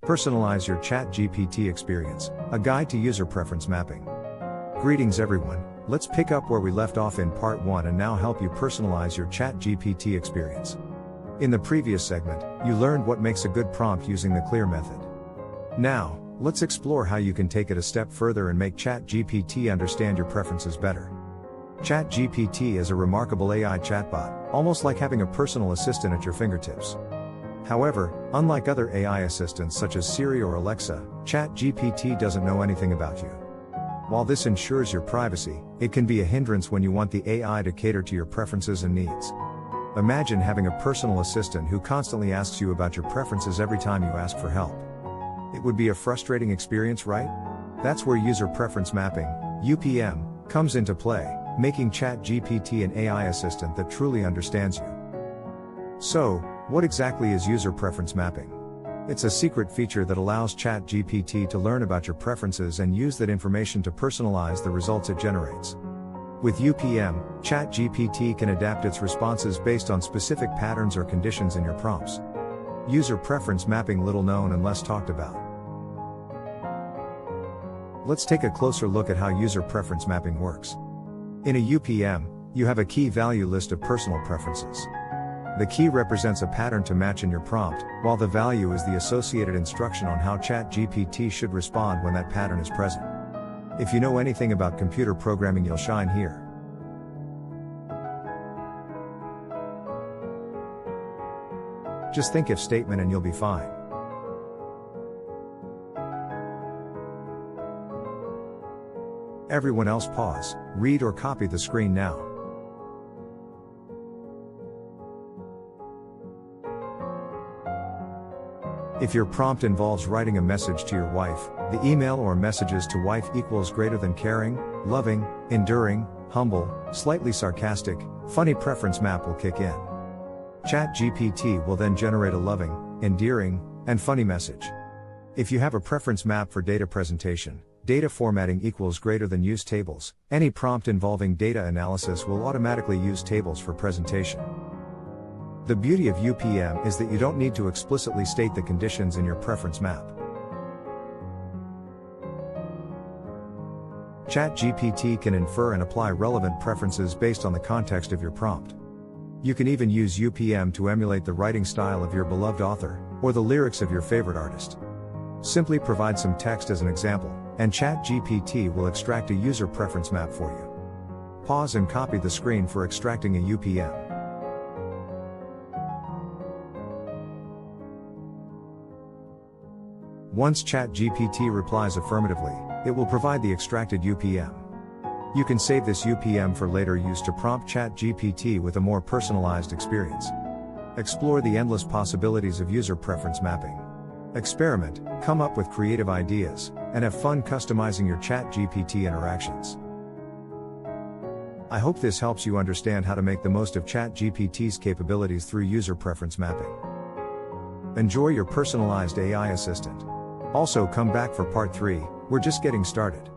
Personalize your ChatGPT experience, a guide to user preference mapping. Greetings everyone, let's pick up where we left off in part 1 and now help you personalize your ChatGPT experience. In the previous segment, you learned what makes a good prompt using the CLEAR method. Now, let's explore how you can take it a step further and make ChatGPT understand your preferences better. ChatGPT is a remarkable AI chatbot, almost like having a personal assistant at your fingertips. However, unlike other AI assistants such as Siri or Alexa, ChatGPT doesn't know anything about you. While this ensures your privacy, it can be a hindrance when you want the AI to cater to your preferences and needs. Imagine having a personal assistant who constantly asks you about your preferences every time you ask for help. It would be a frustrating experience, right? That's where user preference mapping, UPM, comes into play, making ChatGPT an AI assistant that truly understands you. So, what exactly is user preference mapping? It's a secret feature that allows ChatGPT to learn about your preferences and use that information to personalize the results it generates. With UPM, ChatGPT can adapt its responses based on specific patterns or conditions in your prompts. User preference mapping, little known and less talked about. Let's take a closer look at how user preference mapping works. In a UPM, you have a key value list of personal preferences. The key represents a pattern to match in your prompt, while the value is the associated instruction on how ChatGPT should respond when that pattern is present. If you know anything about computer programming, you'll shine here. Just think if statement and you'll be fine. Everyone else pause, read or copy the screen now. If your prompt involves writing a message to your wife, the email or messages to wife equals greater than caring, loving, enduring, humble, slightly sarcastic, funny preference map will kick in. ChatGPT will then generate a loving, endearing, and funny message. If you have a preference map for data presentation, data formatting equals greater than use tables, any prompt involving data analysis will automatically use tables for presentation. The beauty of UPM is that you don't need to explicitly state the conditions in your preference map. ChatGPT can infer and apply relevant preferences based on the context of your prompt. You can even use UPM to emulate the writing style of your beloved author, or the lyrics of your favorite artist. Simply provide some text as an example, and ChatGPT will extract a user preference map for you. Pause and copy the screen for extracting a UPM. Once ChatGPT replies affirmatively, it will provide the extracted UPM. You can save this UPM for later use to prompt ChatGPT with a more personalized experience. Explore the endless possibilities of user preference mapping. Experiment, come up with creative ideas, and have fun customizing your ChatGPT interactions. I hope this helps you understand how to make the most of ChatGPT's capabilities through user preference mapping. Enjoy your personalized AI assistant. Also, come back for part 3, we're just getting started.